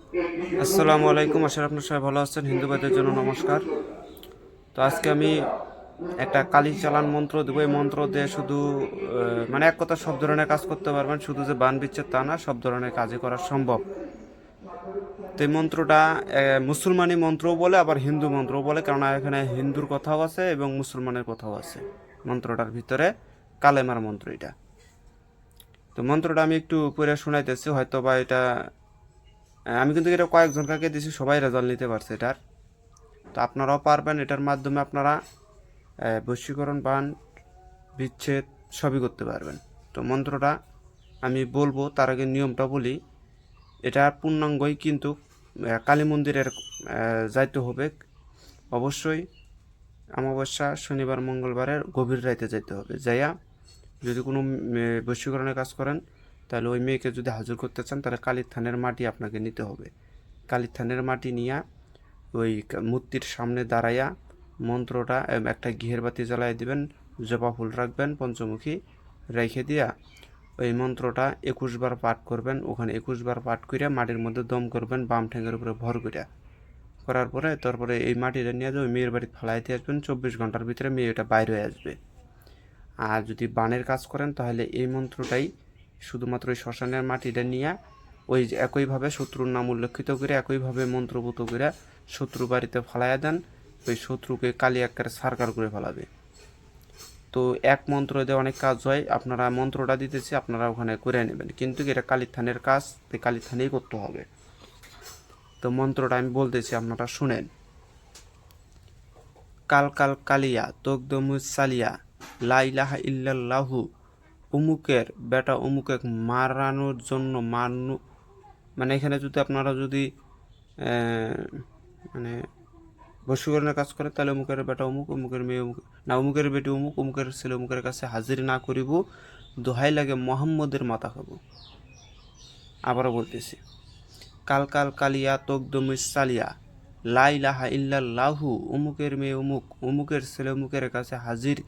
আসসালামু আলাইকুম, আশা করি আপনার সবাই ভালো আছেন। হিন্দু ভাইদের জন্য নমস্কার। তো আজকে আমি একটা কালী চালান মন্ত্র দেবো। এই মন্ত্র দিয়ে শুধু মানে এক কথা সব ধরনের কাজ করতে পারবেন, শুধু যে বান বিচ্ছেদ তা না, সব ধরনের কাজই করা সম্ভব। তো এই মন্ত্রটা মুসলমানি মন্ত্রও বলে, আবার হিন্দু মন্ত্রও বলে, কেননা এখানে হিন্দুর কথাও আছে এবং মুসলমানের কথাও আছে মন্ত্রটার ভিতরে। কালেমার মন্ত্র এটা। তো মন্ত্রটা আমি একটু পড়ে শোনাইতেছি, হয়তো বা এটা আমি কিন্তু এটা কয়েকজন কাকে দিয়েছি, সবাই রেজাল্ট নিতে পারছে এটার। তো আপনারাও পারবেন, এটার মাধ্যমে আপনারা বশীকরণ বান বিচ্ছেদ সবই করতে পারবেন। তো মন্ত্রটা আমি বলবো, তার আগে নিয়মটা বলি। এটার পূর্ণাঙ্গই কিন্তু কালী মন্দিরের যাইতে হবে অবশ্যই। অমাবস্যা, শনিবার, মঙ্গলবারের গভীর রাইতে যাইতে হবে। যাইয়া যদি কোনো বশীকরণের কাজ করেন, তাহলে ওই মেয়েকে যদি হাজির করতে চান, তাহলে কালীর থানের মাটি আপনাকে নিতে হবে। কালীর থানের মাটি নিয়ে ওই মূর্তির সামনে দাঁড়াইয়া মন্ত্রটা একটা ঘিয়ের বাতি জ্বালাই দিবেন, জবা ফুল রাখবেন পঞ্চমুখী, রেখে দিয়া ওই মন্ত্রটা 21 বার পাঠ করবেন। ওখানে 21 বার পাঠ করে মাটির মধ্যে দম করবেন, বাম ঠ্যাঙের উপরে ভর করে। করার পরে তারপরে এই মাটিটা নিয়ে ওই মেয়ের বাড়ি ফালাই দিয়ে আসবেন। 24 ঘন্টার ভিতরে মেয়েটা বাইরে হয়ে আসবে। আর যদি বানের কাজ করেন, তাহলে এই মন্ত্রটাই শুধুমাত্র ওই শ্মশানের মাটিটা নিয়ে ওই একইভাবে শত্রুর নাম উল্লেখিত করে একইভাবে মন্ত্রভূত করে শত্রু বাড়িতে ফালাইয়া দেন। ওই শত্রুকে কালি আকারে সারকার করে ফেলাবে। তো এক মন্ত্র দিয়ে অনেক কাজ হয়। আপনারা মন্ত্রটা দিতেছি, আপনারা ওখানে করে নেবেন, কিন্তু এটা কালীর থানের কাজ, তাই কালীর থানেই করতে হবে। তো মন্ত্রটা আমি বলতেছি, আপনারা শুনেন। কাল কাল কালিয়া তকদমুস সালিয়া লা ইলাহা ইল্লাল্লাহু, অমুকের বেটা অমুকে মারানোর জন্য মানে এখানে যদি আপনারা যদি মানে বশীকরণের কাজ করে, তাহলে অমুকের বেটা অমুক, অমুকের মেয়ে অমুক, না অমুকের বেটি অমুক, অমুকের ছেলে অমুকের কাছে হাজির না করিব, দোহাই লাগে মোহাম্মদের মাথা খাবো। আবারও বলতেছি, কাল কাল কালিয়া তকদমিস সালিয়া লা ইলাহা ইল্লাল্লাহু, অমুকের মেয়ে অমুক, অমুকের ছেলে অমুকের কাছে হাজির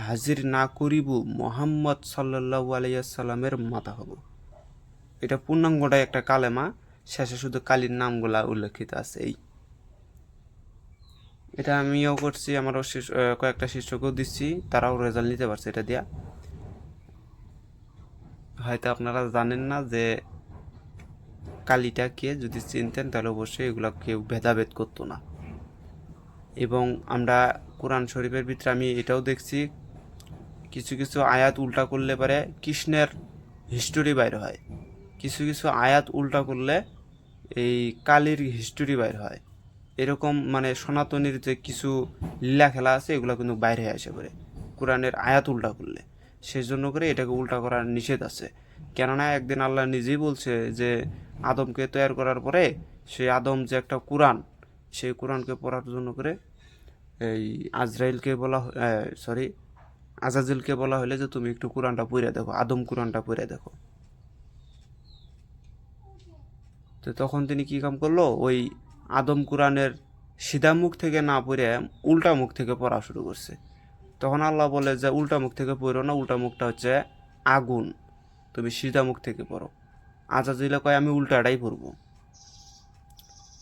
হাজির না করিব, মোহাম্মদ সাল্লাল্লাহু আলাইহি সাল্লামের মাথা হব। এটা পূর্ণাঙ্গটাই একটা কালেমা, শেষে শুধু কালীর নামগুলা উল্লেখিত আছে। এটা আমিও করছি, আমারও কয়েকটা শিষ্যকেও দিচ্ছি, তারাও রেজাল্ট নিতে পারছে এটা দিয়া। হয়তো আপনারা জানেন না যে কালীটা কে, যদি চিনতেন তাহলে অবশ্যই এগুলো কেউ ভেদাভেদ করতো না। এবং আমরা কোরআন শরীফের ভিতরে আমি এটাও দেখছি, কিছু কিছু আয়াত উল্টা করলে পারে কৃষ্ণের হিস্টোরি বাইর হয়, কিছু কিছু আয়াত উল্টা করলে এই কালীর হিস্টোরি বাইর হয়। এরকম মানে সনাতনীর যে কিছু লীলা খেলা আছে, এগুলো কিন্তু বাইরে আসে করে কোরআনের আয়াত উল্টা করলে। সেই জন্য করে এটাকে উল্টা করার নিষেধ আছে। কেননা একদিন আল্লাহ নিজেই বলছে যে আদমকে তৈরি করার পরে সেই আদম যে একটা কোরআন, সেই কোরআনকে পড়ার জন্য করে এই আজরাইলকে বলা, সরি, আজাজিলকে বলা হলে যে তুমি একটু কোরআনটা পড়ে দেখো, আদম কোরআনটা পড়ে দেখো। তো তখন তিনি কী কাম করলো, ওই আদম কোরআনের সিধা মুখ থেকে না পড়ে উল্টা মুখ থেকে পড়া শুরু করছে। তখন আল্লাহ বলে যে উল্টা মুখ থেকে পড়ো না, উল্টা মুখটা হচ্ছে আগুন, তুমি সিধা মুখ থেকে পড়ো। আজাজিলে কয় আমি উল্টাটাই পড়বো।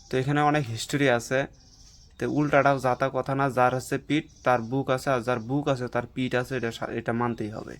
তো এখানে অনেক হিস্টোরি আছে। তো উল্টাটাও যাতা কথা না, যার হচ্ছে পিঠ তার বুক আছে, আর যার বুক আছে তার পিঠ আছে, এটা এটা মানতেই হবে।